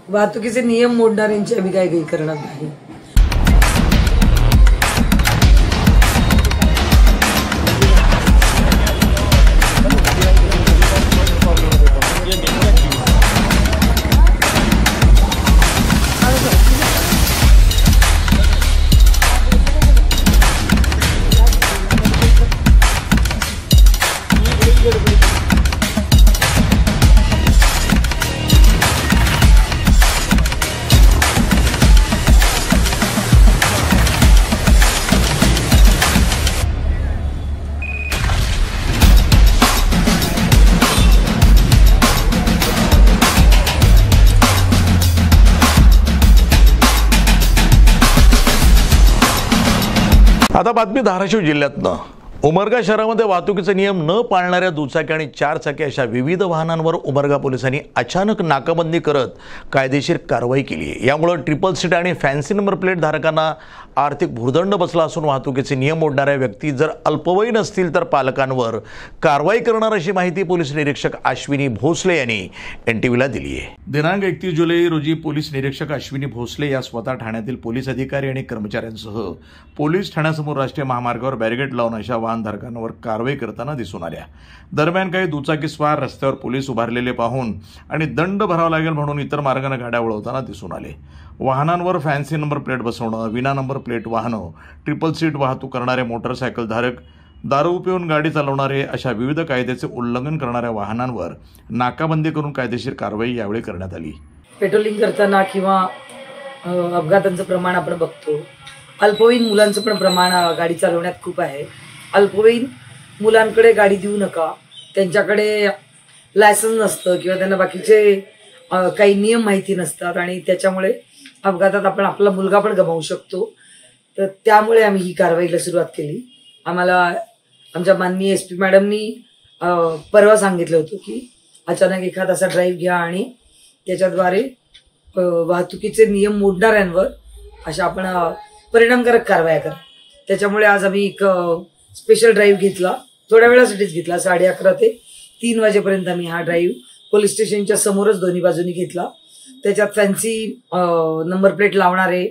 वाहतुकीचे नियम मोडणाऱ्यांची आम्ही काही करणार नाही। आता बातमी धाराशिव जिल्ह्यातनं। उमरगा शहरामध्ये वाहतुकीचे नियम न पाळणाऱ्या दुचाकी आणि चारचाकी अशा विविध वाहनांवर उमरगा पोलिसांनी अचानक नाकाबंदी करत कायदेशीर कारवाई केली आहे। यामुळे ट्रिपल सीट आणि फॅन्सी नंबर प्लेट धारकांना आर्थिक भुर्दंड बसला असून वाहतुकीचे नियम मोडणाऱ्या व्यक्ती जर अल्पवयीन असतील तर पालकांवर कारवाई करणार अशी माहिती पोलीस निरीक्षक अश्विनी भोसले यांनी NTVला दिली आहे। दिनांक 31 जुलै रोजी पोलीस निरीक्षक अश्विनी भोसले या स्वतः ठाण्यातील पोलीस अधिकारी आणि कर्मचाऱ्यांसह पोलीस ठाण्यासमोर राष्ट्रीय महामार्गावर बॅरिकेड लावून अशा वाहनधारकांवर कारवाई करताना दिसून आल्या। दरम्यान काही दुचाकी स्वार रस्त्यावर पोलीस उभारलेले पाहून आणि दंड भरावा लागेल म्हणून इतर मार्गाने गाड्या वळवताना दिसून आले। वाहनांवर फॅन्सी नंबर प्लेट बसवणं, विना नंबर प्लेट वाहनं, ट्रिपल सीट वाहतूक करणारे मोटरसायकल धारक, दारू पिऊन गाडी चालवणारे अशा विविध कायद्याचे उल्लंघन करणाऱ्या वाहनांवर नाकाबंदी करून कायदेशीर कारवाई यावेळी करण्यात आली। पेट्रोलिंग करताना किंवा अपघातांचं प्रमाण आपण बघतो, अल्पवयीन मुलांचं पण प्रमाण गाडी चालवण्यात खूप आहे। अल्पवयीन मुलांकडे गाडी देऊ नका, त्यांच्याकडे लायसन्स नसतं किंवा त्यांना बाकीचे काही नियम माहिती नसतात आणि त्याच्यामुळे अपघातात आपण आपला मुलगा पण गमावू शकतो। तर त्यामुळे आम्ही ही कारवाईला सुरुवात केली। आम्हाला आमच्या माननीय SP मॅडमनी परवा सांगितलं होतं की अचानक एखादा असा ड्राईव्ह घ्या आणि त्याच्याद्वारे वाहतुकीचे नियम मोडणाऱ्यांवर अशा आपण परिणामकारक कारवाया करा। त्याच्यामुळे आज आम्ही एक स्पेशल ड्राईव्ह घेतला, थोड्या वेळासाठीच घेतला, 11:30 ते 3 वाजेपर्यंत आम्ही हा ड्राईव्ह पोलीस स्टेशनच्या समोरच दोन्ही बाजूनी घेतला। त्याच्यात फॅन्सी नंबर प्लेट लावणारे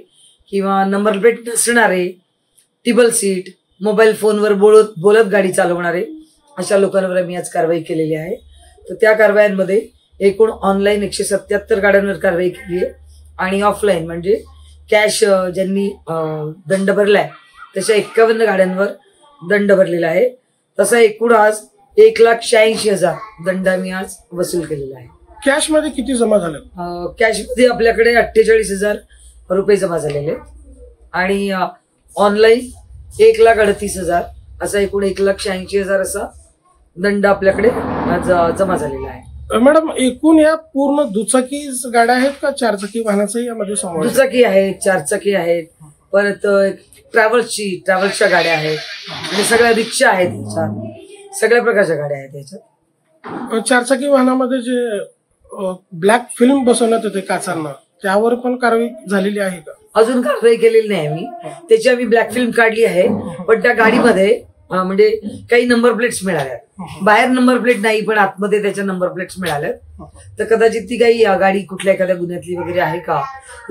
किंवा नंबर प्लेट नसणारे, टेबल सीट, मोबाईल फोनवर बोलत गाडी चालवणारे अशा लोकांवर आम्ही आज कारवाई केलेली आहे। तर त्या कारवायांमध्ये एकूण ऑनलाईन 177 गाड्यांवर कारवाई केली आहे आणि ऑफलाईन म्हणजे कॅश ज्यांनी दंड भरलाय तशा 51 गाड्यांवर दंड भरलेला आहे। तसा एकूण आज 1,86,000 दंड आम्ही आज वसूल केलेला आहे। कॅश मध्ये किती जमा झाले? कॅश मध्ये आपल्याकडे 48,000 रुपये जमा झालेले आणि ऑनलाईन 1,38,000 असा एकूण 1,86,000 असा दंड आपल्याकडे आज जमा झालेला आहे। मॅडम, एकूण या पूर्ण दुचाकी गाड्या आहेत का चारचाकी वाहनाचाही यामध्ये समावेश? दुचाकी आहेत, चारचाकी आहेत, परत ट्रॅव्हल्सच्या गाड्या आहेत आणि सगळ्या रिक्षा आहेत, सगळ्या प्रकारच्या गाड्या आहेत याच्यात। चारचाकी वाहनामध्ये जे ब्लॅक फिल्म बसवण्यात येते काचांना, त्यावर पण कारवाई झालेली आहे का? अजून कारवाई केलेली नाही आम्ही, त्याची आम्ही ब्लॅक फिल्म काढली आहे, पण त्या गाडीमध्ये म्हणजे काही नंबर प्लेट्स मिळाल्या, बाहेर नंबर प्लेट नाही पण आतमध्ये त्याच्या नंबर प्लेट्स मिळाल्यात। तर कदाचित ती काही गाडी कुठल्या एखाद्या गुन्ह्यातली वगैरे आहे का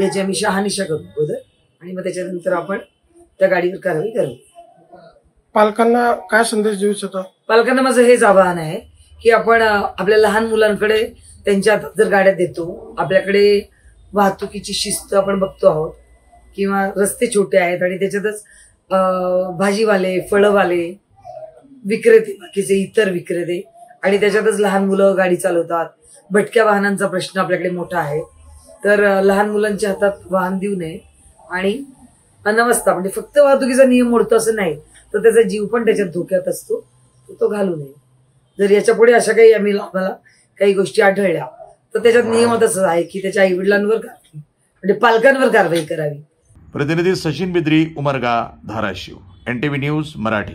याची आम्ही शहानिशा करू अगोदर आणि मग त्याच्यानंतर आपण त्या गाडीवर कारवाई करू। पालकांना काय संदेश देऊ इच्छिता? पालकांना माझं हेच आवाहन आहे की आपण आपल्या लहान मुलांकडे त्यांच्या जर गाड्या देतो, आपल्याकडे वाहतुकीची शिस्त आपण बघतो आहोत किंवा रस्ते छोटे आहेत आणि त्याच्यातच भाजीवाले, फळवाले, विक्रेते, बाकीचे इतर विक्रेते आणि त्याच्यातच लहान मुलं गाडी चालवतात। भटक्या वाहनांचा प्रश्न आपल्याकडे मोठा आहे, तर लहान मुलांच्या हातात वाहन देऊ नये आणि अनवस्था म्हणजे फक्त वाहतुकीचा नियम मोडतो असं नाही, तर त्याचा जीव पण त्याच्यात धोक्यात असतो, तो घालू नये। जर याच्या पुढे अशा काही आम्हाला काही गोष्टी आढळल्या तर त्याच्यात नियमच आहे की त्याच्या आईवडिलांवर म्हणजे पालकांवर कारवाई करावी। प्रतिनिधी सचिन बिद्री, उमरगा, धाराशिव, NTV न्यूज मराठी।